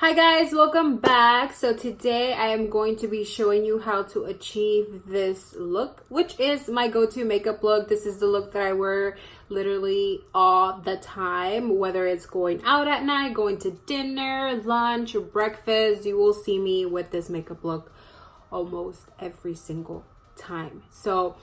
Hi guys, welcome back. So today I am going to be showing you how to achieve this look, which is my go-to makeup look. This is the look that I wear literally all the time, whether it's going out at night, going to dinner, lunch, or breakfast. You will see me with this makeup look almost every single time. So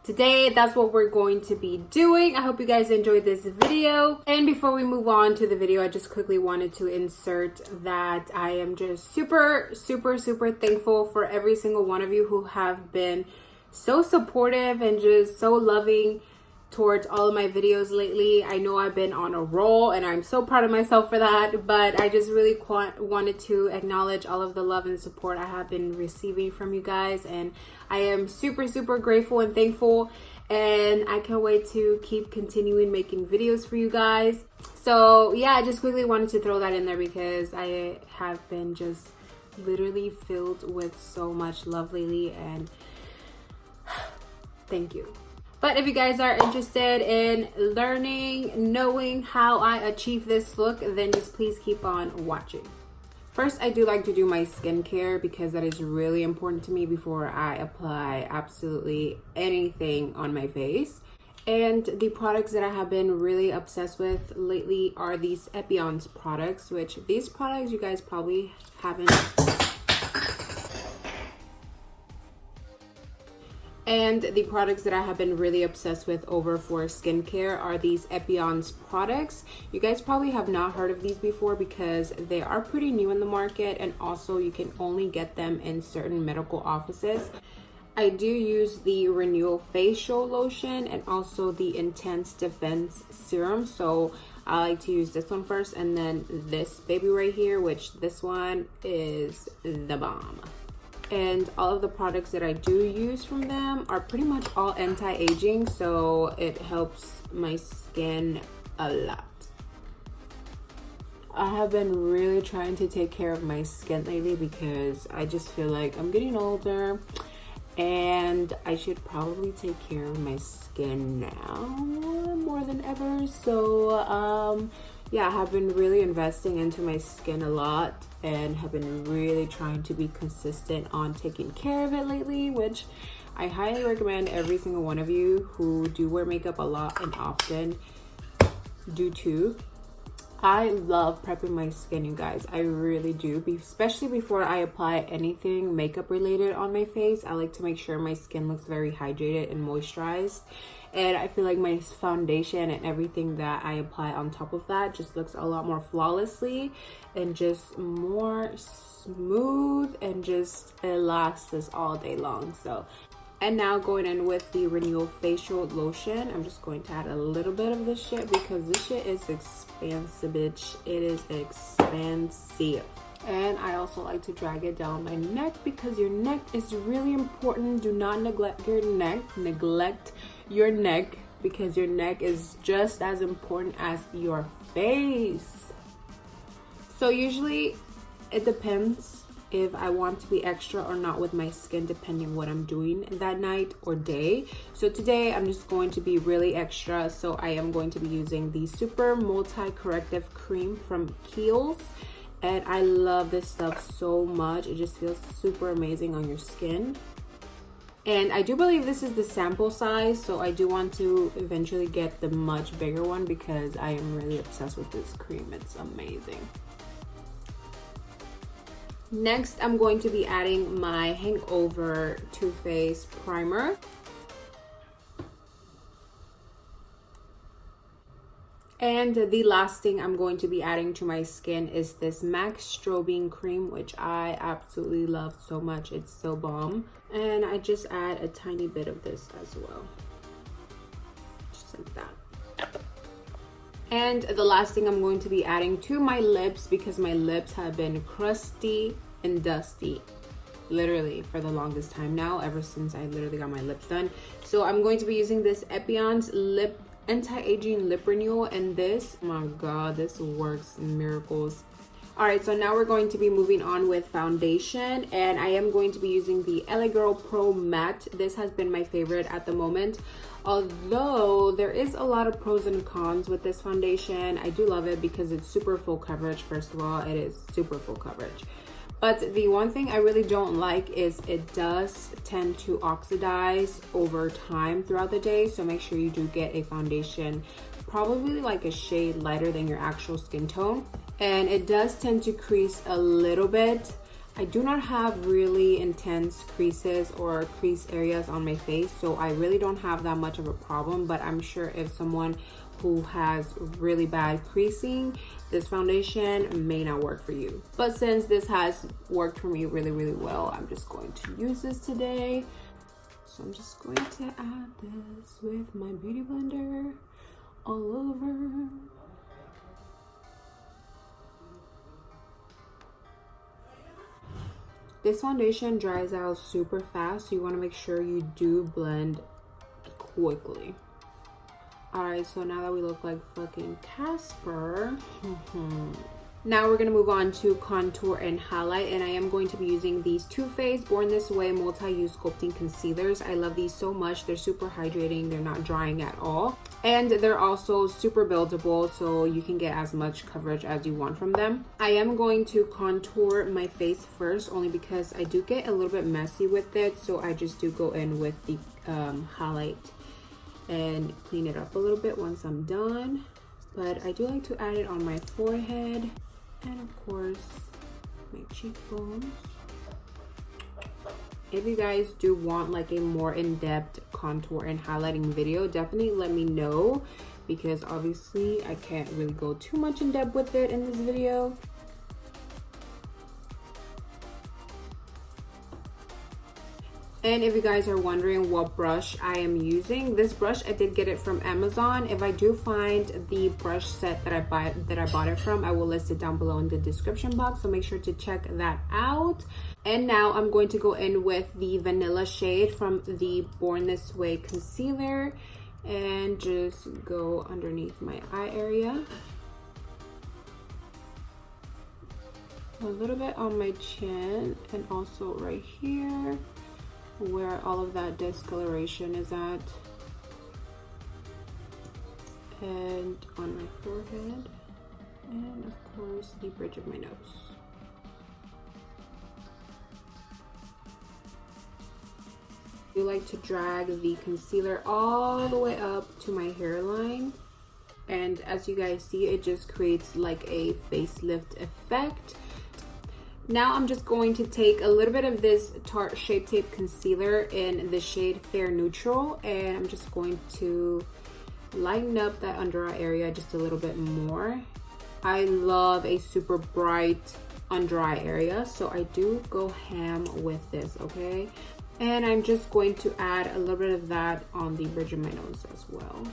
today, that's what we're going to be doing. I hope you guys enjoyed this video. And before we move on to the video, I just quickly wanted to insert that I am just super thankful for every single one of you who have been so supportive and just so loving towards all of my videos lately. I know I've been on a roll and I'm so proud of myself for that, but I just really wanted to acknowledge all of the love and support I have been receiving from you guys, and I am super grateful and thankful, and I can't wait to keep continuing making videos for you guys. So yeah, I just quickly wanted to throw that in there because I have been just literally filled with so much love lately, and thank you. But if you guys are interested in learning, knowing how I achieve this look, then just please keep on watching. First, I do like to do my skincare because that is really important to me before I apply absolutely anything on my face. And the products that I have been really obsessed with lately are these Epion's products, which these products you guys probably haven't. And the products that I have been really obsessed with over for skincare are these Epion's products. You guys probably have not heard of these before because they are pretty new in the market, and also you can only get them in certain medical offices. I do use the Renewal Facial Lotion and also the Intense Defense Serum. So I like to use this one first, and then this baby right here, which this one is TheBalm. And all of the products that I do use from them are pretty much all anti-aging, so it helps my skin a lot. I have been really trying to take care of my skin lately because I just feel like I'm getting older and I should probably take care of my skin now more than ever. So yeah, I have been really investing into my skin a lot and have been really trying to be consistent on taking care of it lately, which I highly recommend every single one of you who do wear makeup a lot and often do too. I love prepping my skin, you guys. I really do, especially before I apply anything makeup related on my face. I like to make sure my skin looks very hydrated and moisturized, and I feel like my foundation and everything that I apply on top of that just looks a lot more flawlessly and just more smooth, and just it lasts all day long. So, and now going in with the Renewal Facial Lotion, I'm just going to add a little bit of this shit because this shit is expensive, bitch. It is expensive. And I also like to drag it down my neck because your neck is really important. Do not neglect your neck. Neglect your neck because your neck is just as important as your face. So usually it depends if I want to be extra or not with my skin, depending what I'm doing that night or day. So today I'm just going to be really extra. So I am going to be using the Super Multi Corrective Cream from Kiehls. And I love this stuff so much. It just feels super amazing on your skin. And I do believe this is the sample size, so I do want to eventually get the much bigger one because I am really obsessed with this cream. It's amazing. Next, I'm going to be adding my Hangover TooFaced primer. And the last thing I'm going to be adding to my skin is this MAC Strobing Cream, which I absolutely love so much. It's so bomb. And I just add a tiny bit of this as well. Just like that. And the last thing I'm going to be adding to my lips, because my lips have been crusty and dusty literally for the longest time now, ever since I literally got my lips done. So I'm going to be using this Epion's anti-aging lip renewal, and this, oh my god, this works miracles. All right, so now we're going to be moving on with foundation, and I am going to be using the LAGirl Pro Matte. This has been my favorite at the moment. Although there is a lot of pros and cons with this foundation, I do love it because it's super full coverage. First of all, it is super full coverage. But the one thing I really don't like is it does tend to oxidize over time throughout the day. So make sure you do get a foundation probably like a shade lighter than your actual skin tone. And it does tend to crease a little bit. I do not have really intense creases or crease areas on my face, so I really don't have that much of a problem. But I'm sure if someone who has really bad creasing, this foundation may not work for you. But since this has worked for me really, really well, I'm just going to use this today. So I'm just going to add this with my beauty blender all over. This foundation dries out super fast, so you want to make sure you do blend quickly. Alright, so now that we look like fucking Casper, now we're going to move on to contour and highlight, and I am going to be using these TooFaced Born This Way multi-use sculpting concealers. I love these so much. They're super hydrating, they're not drying at all, and they're also super buildable, so you can get as much coverage as you want from them. I am going to contour my face first, only because I do get a little bit messy with it, so I just do go in with the highlight and clean it up a little bit once I'm done. But I do like to add it on my forehead and of course my cheekbones. If you guys do want like a more in-depth contour and highlighting video, definitely let me know, because obviously I can't really go too much in depth with it in this video. And if you guys are wondering what brush I am using, this brush I did get it from Amazon. If I do find the brush set that I bought it from, I will list it down below in the description box, so make sure to check that out. And now I'm going to go in with the vanilla shade from the Born This Way concealer and just go underneath my eye area, a little bit on my chin, and also right here where all of that discoloration is at, and on my forehead, and of course the bridge of my nose. I like to drag the concealer all the way up to my hairline, and as you guys see, it just creates like a facelift effect. Now I'm just going to take a little bit of this Tarte Shape Tape concealer in the shade Fair Neutral, and I'm just going to lighten up that under eye area just a little bit more. I love a super bright under eye area, so I do go ham with this, okay? And I'm just going to add a little bit of that on the bridge of my nose as well.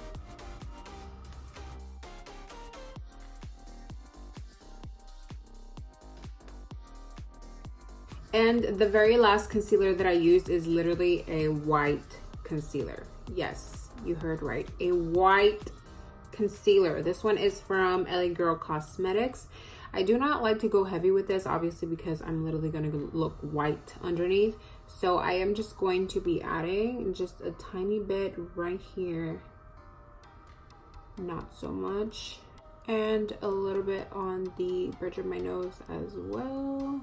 And the very last concealer that I used is literally a white concealer. Yes, you heard right, a white concealer. This one is from LAGirl Cosmetics. I do not like to go heavy with this, obviously, because I'm literally going to look white underneath. So I am just going to be adding just a tiny bit right here, not so much, and a little bit on the bridge of my nose as well.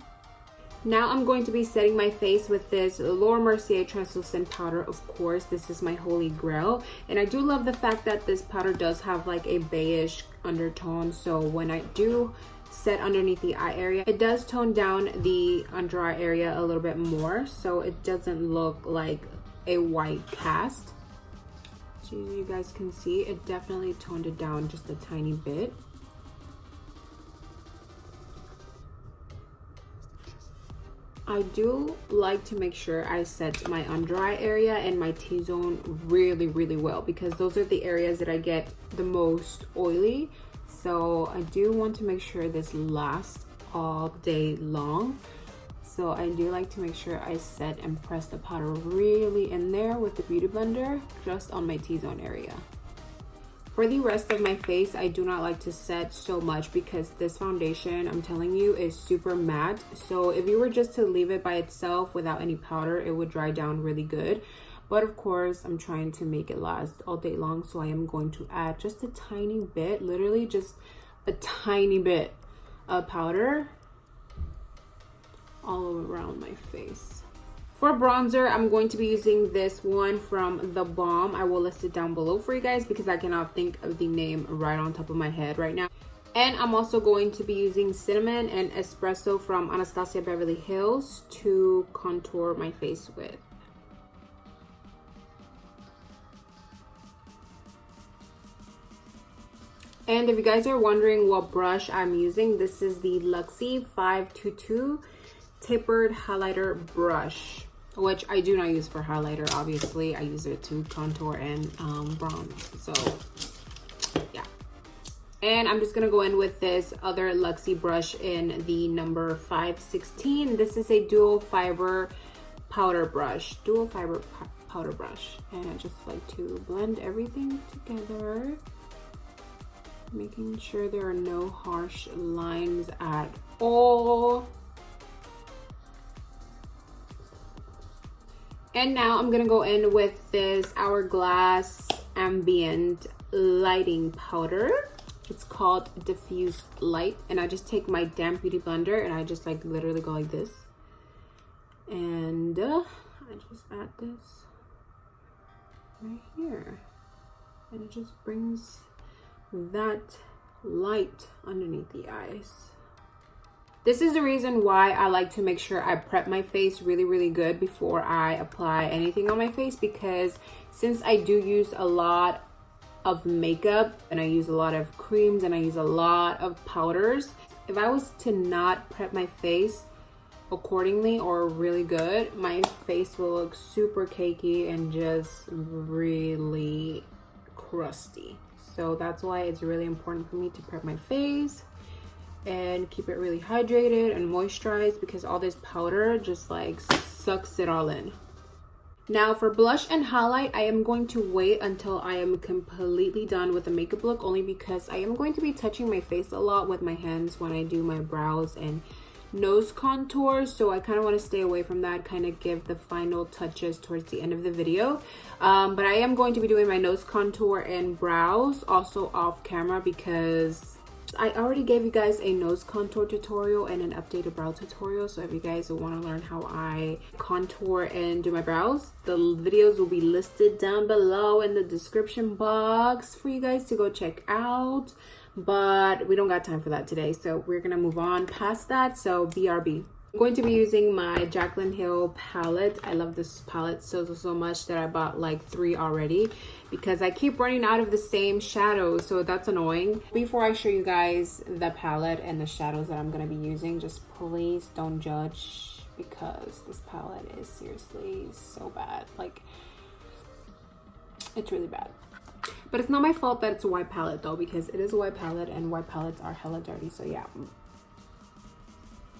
Now I'm going to be setting my face with this Mercier Translucent powder. Of course, this is my holy grail, and I do love the fact that this powder does have like a beige undertone, so when I do set underneath the eye area, it does tone down the under eye area a little bit more, so it doesn't look like a white cast. So you guys can see, it definitely toned it down just a tiny bit. I do like to make sure I set my under eye area and my T-zone really, really well, because those are the areas that I get the most oily. So I do want to make sure this lasts all day long. So I do like to make sure I set and press the powder really in there with the beauty blender, just on my T-zone area. For the rest of my face, I do not like to set so much because this foundation, I'm telling you, is super matte. So if you were just to leave it by itself without any powder, it would dry down really good. but of course I'm trying to make it last all day long, so I am going to add just a tiny bit, literally just a tiny bit of powder all around my face. For bronzer, I'm going to be using this one from TheBalm. I will list it down below for you guys because I cannot think of the name right on top of my head right now. And I'm also going to be using Cinnamon and Espresso from Anastasia Beverly Hills to contour my face with. And if you guys are wondering what brush I'm using, this is the Luxie 522 tapered highlighter brush, which I do not use for highlighter. Obviously I use it to contour and bronze, so yeah. And I'm just gonna go in with this other Luxie brush in the number 516. This is a dual fiber powder brush, and I just like to blend everything together, making sure there are no harsh lines at all. And now I'm gonna go in with this Hourglass Ambient lighting powder. It's called Diffused Light, and I just take my damp beauty blender and I just like literally go like this, and I just add this right here, and it just brings that light underneath the eyes. This is the reason why I like to make sure I prep my face really good before I apply anything on my face, because since I do use a lot of makeup and I use a lot of creams and I use a lot of powders, if I was to not prep my face accordingly or really good, my face will look super cakey and just really crusty. So that's why it's really important for me to prep my face and keep it really hydrated and moisturized, because all this powder just like sucks it all in. Now for blush and highlight, I am going to wait until I am completely done with the makeup look, only because I am going to be touching my face a lot with my hands when I do my brows and nose contour, so I kind of want to stay away from that, kind of give the final touches towards the end of the video. But I am going to be doing my nose contour and brows also off camera, because I already gave you guys a nose contour tutorial and an updated brow tutorial. So if you guys want to learn how I contour and do my brows, the videos will be listed down below in the description box for you guys to go check out. But we don't got time for that today, so we're gonna move on past that. So BRB. I'm going to be using my Jaclyn Hill palette. I love this palette so much that I bought like 3 already, because I keep running out of the same shadows, so that's annoying. Before I show you guys the palette and the shadows that I'm going to be using, just please don't judge, because this palette is seriously so bad. Like, it's really bad. But it's not my fault that it's a white palette though, because it is a white palette and white palettes are hella dirty, so yeah.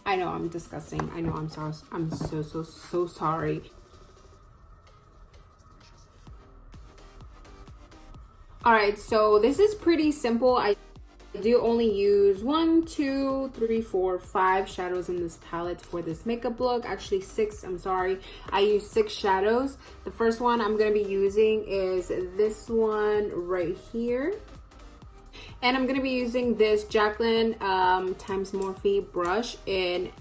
I know I'm disgusting. I know I'm sorry. I'm so sorry. All right, so this is pretty simple. I do only use 1, 2, 3, 4, 5 shadows in this palette for this makeup look. Actually 6, I'm sorry. I use 6 shadows. The first one I'm gonna be using is this one right here. And I'm going to be using this Jaclyn times Morphe brush in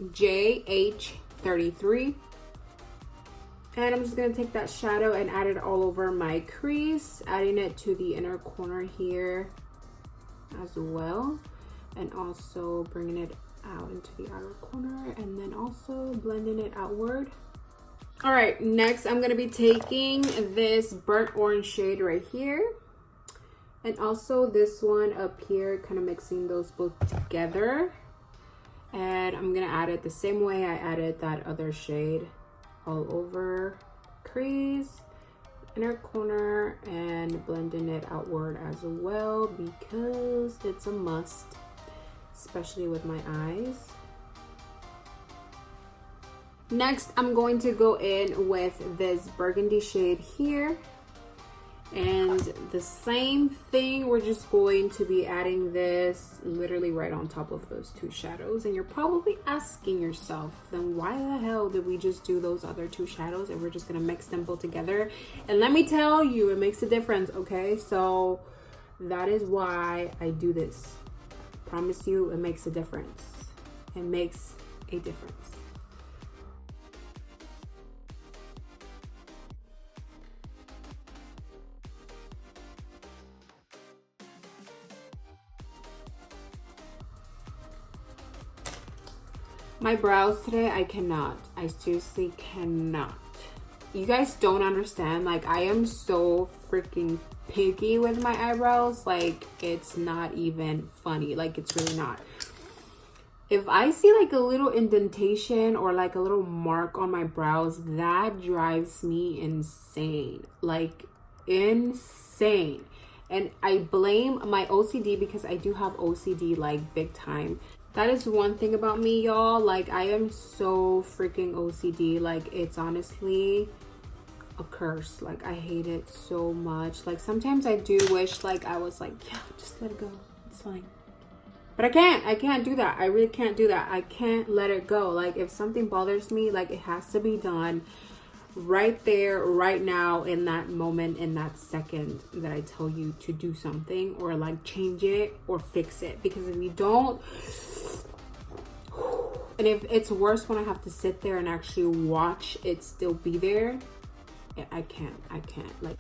JH33. And I'm just going to take that shadow and add it all over my crease, adding it to the inner corner here as well. And also bringing it out into the outer corner, and then also blending it outward. All right, next I'm going to be taking this burnt orange shade right here. And also this one up here, kind of mixing those both together. And I'm gonna add it the same way I added that other shade, all over crease, inner corner, and blending it outward as well, because it's a must, especially with my eyes. Next, I'm going to go in with this burgundy shade here. And the same thing, we're just going to be adding this literally right on top of those two shadows. And you're probably asking yourself, then why the hell did we just do those other two shadows and we're just gonna mix them both together? And let me tell you, it makes a difference, okay? So that is why I do this. I promise you, it makes a difference. It makes a difference. My brows today, I cannot. I seriously cannot. You guys don't understand. Like, I am so freaking picky with my eyebrows. Like, it's not even funny. Like, it's really not. If I see like a little indentation or like a little mark on my brows, that drives me insane. Like, insane. And I blame my OCD, because I do have OCD like big time. That is one thing about me, y'all. Like, I am so freaking OCD. Like, it's honestly a curse. Like, I hate it so much. Like, sometimes I do wish like I was like, yeah, just let it go, it's fine. But I can't do that. I really can't do that. I can't let it go. Like, if something bothers me, like, it has to be done right there, right now, in that moment, in that second that I tell you to do something, or like change it or fix it. Because if you don't, and if it's worse when I have to sit there and actually watch it still be there, I can't. Like,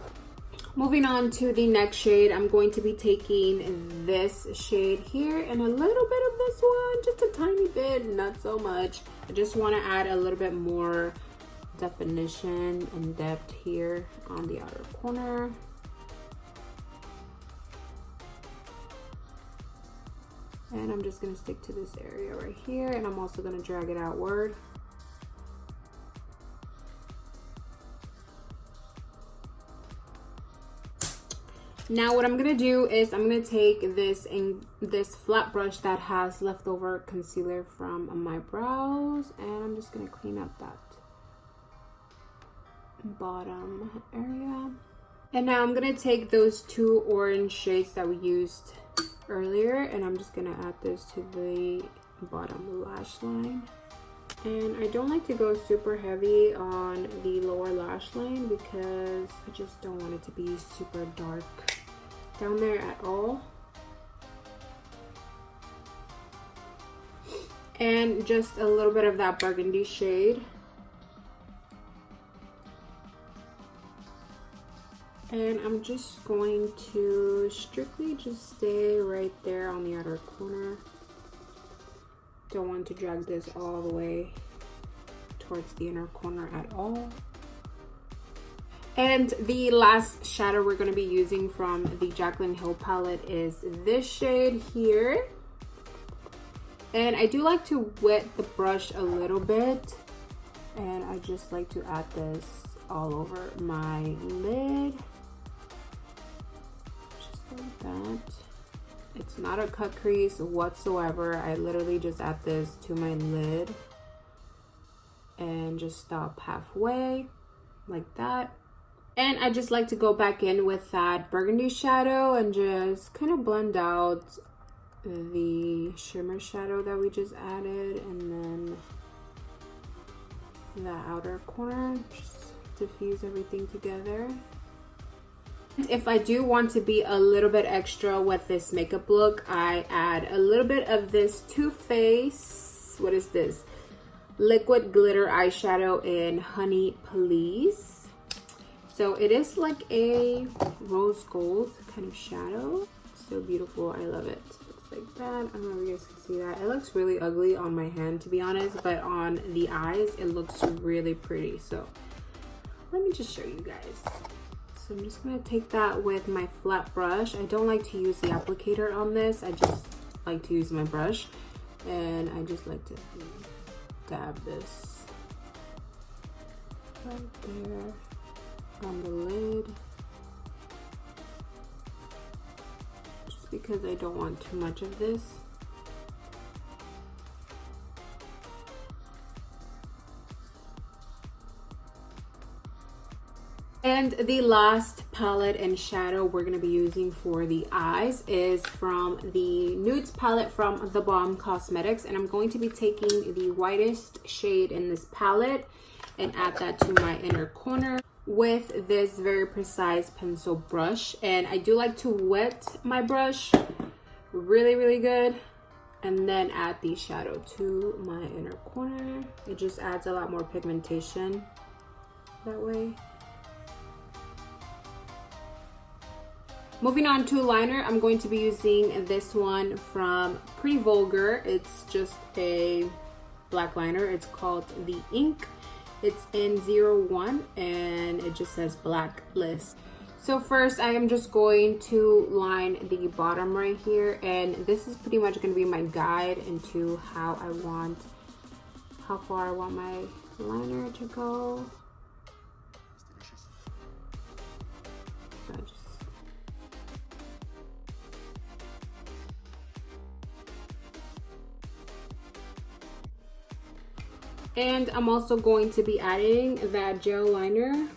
moving on to the next shade, I'm going to be taking this shade here and a little bit of this one, just a tiny bit, not so much. I just want to add a little bit more definition and depth here on the outer corner. And I'm just going to stick to this area right here, and I'm also going to drag it outward. Now what I'm gonna do is I'm gonna take this flat brush that has leftover concealer from my brows, and I'm just gonna clean up that bottom area. And now I'm gonna take those two orange shades that we used earlier, and I'm just gonna add this to the bottom lash line. And I don't like to go super heavy on the lower lash line because I just don't want it to be super dark down there at all. And just a little bit of that burgundy shade. And I'm just going to strictly just stay right there on the outer corner. Don't want to drag this all the way towards the inner corner at all. And the last shadow we're going to be using from the Jaclyn Hill palette is this shade here. And I do like to wet the brush a little bit, and I just like to add this all over my lid, just like that. It's not a cut crease whatsoever. I literally just add this to my lid and just stop halfway like that. And I just like to go back in with that burgundy shadow and just kind of blend out the shimmer shadow that we just added, and then the outer corner, just diffuse everything together. If I do want to be a little bit extra with this makeup look, I add a little bit of this TooFaced, what is this? Liquid glitter eyeshadow in Honey Please. So it is like a rose gold kind of shadow. It's so beautiful, I love it. It's like that. I don't know if you guys can see that. It looks really ugly on my hand, to be honest, but on the eyes, it looks really pretty. So let me just show you guys. So I'm just gonna take that with my flat brush. I don't like to use the applicator on this. I just like to use my brush, and I just like to dab this right there on the lid, just because I don't want too much of this. And the last palette and shadow we're going to be using for the eyes is from the Nudes palette from TheBalm Cosmetics, and I'm going to be taking the whitest shade in this palette and add that to my inner corner with this very precise pencil brush. And I do like to wet my brush really good and then add the shadow to my inner corner. It just adds a lot more pigmentation that way. Moving on to liner, I'm going to be using this one from Pretty Vulgar. It's just a black liner. It's called the Ink. It's in 01 and it just says Blacklist. So first I am just going to line the bottom right here, and this is pretty much going to be my guide into how far I want my liner to go. And I'm also going to be adding that gel liner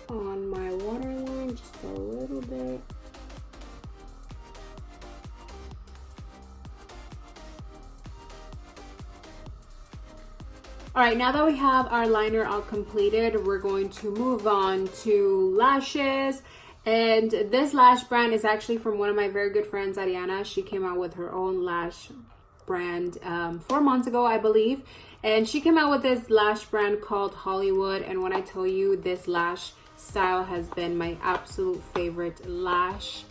on my waterline just a little bit. All right, now that we have our liner all completed, we're going to move on to lashes. And this lash brand is actually from one of my very good friends, Ariana. She came out with her own lash brand 4 months ago, I believe. And she came out with this lash brand called Hollywood. And when I tell you, this lash style has been my absolute favorite lash.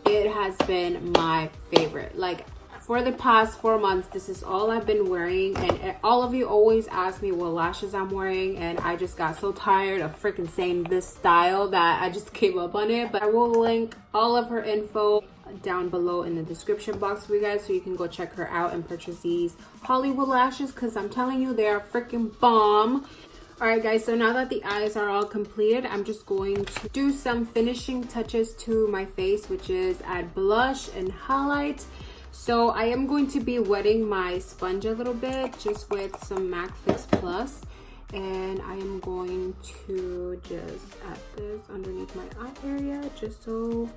It has been my favorite. Like, for the past 4 months, this is all I've been wearing. And all of you always ask me what lashes I'm wearing. And I just got so tired of freaking saying this style that I just gave up on it. But I will link all of her info down below in the description box for you guys, so you can go check her out and purchase these Hollywood lashes, because I'm telling you, they are freaking bomb. All right guys, so now that the eyes are all completed, I'm just going to do some finishing touches to my face, which is add blush and highlight. So I am going to be wetting my sponge a little bit just with some MAC Fix Plus, and I am going to just add this underneath my eye area just so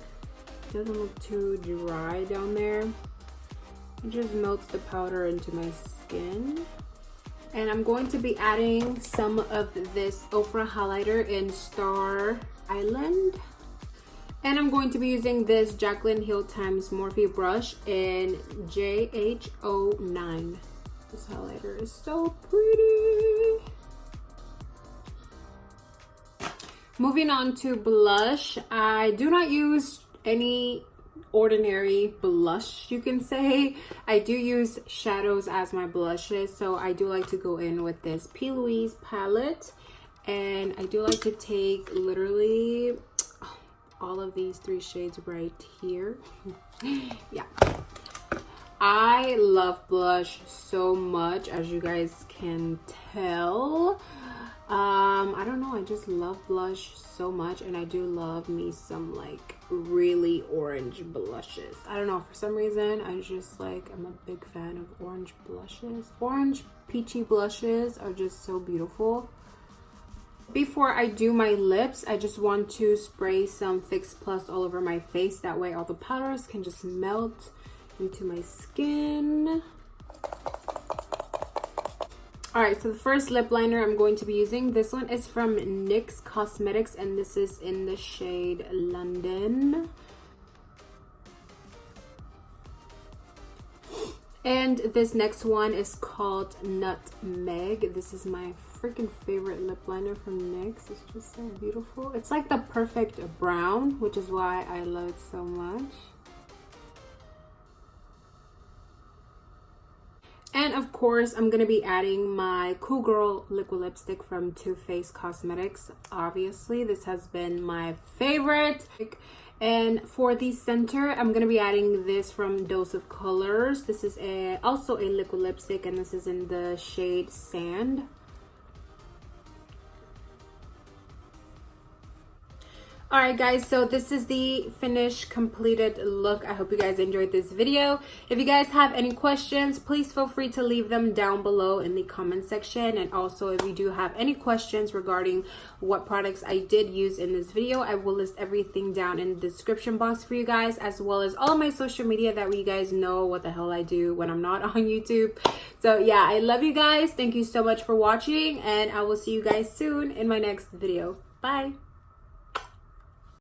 doesn't look too dry down there. It just melts the powder into my skin. And I'm going to be adding some of this Ofra highlighter in Star Island. And I'm going to be using this Jaclyn Hill times Morphe brush in JH09. This highlighter is so pretty. Moving on to blush, I do not use any ordinary blush, you can say. I do use shadows as my blushes, so I do like to go in with this P.Louise palette, and I do like to take literally all of these 3 shades right here. Yeah, I love blush so much, as you guys can tell. I don't know, I just love blush so much, and I do love me some like really orange blushes. I don't know, for some reason I just like, I'm a big fan of orange blushes. Orange peachy blushes are just so beautiful. Before I do my lips, I just want to spray some Fix Plus all over my face, that way all the powders can just melt into my skin. Alright, so the first lip liner I'm going to be using, this one is from NYX Cosmetics, and this is in the shade London. And this next one is called Nutmeg. This is my freaking favorite lip liner from NYX. It's just so beautiful. It's like the perfect brown, which is why I love it so much. And of course, I'm going to be adding my Cool Girl liquid lipstick from TooFaced Cosmetics. Obviously, this has been my favorite. And for the center, I'm going to be adding this from Dose of Colors. This is also a liquid lipstick, and this is in the shade Sand. All right, guys, so this is the finished completed look. I hope you guys enjoyed this video. If you guys have any questions, please feel free to leave them down below in the comment section. And also, if you do have any questions regarding what products I did use in this video, I will list everything down in the description box for you guys, as well as all of my social media, that way you guys know what the hell I do when I'm not on YouTube. So yeah, I love you guys. Thank you so much for watching, and I will see you guys soon in my next video. Bye.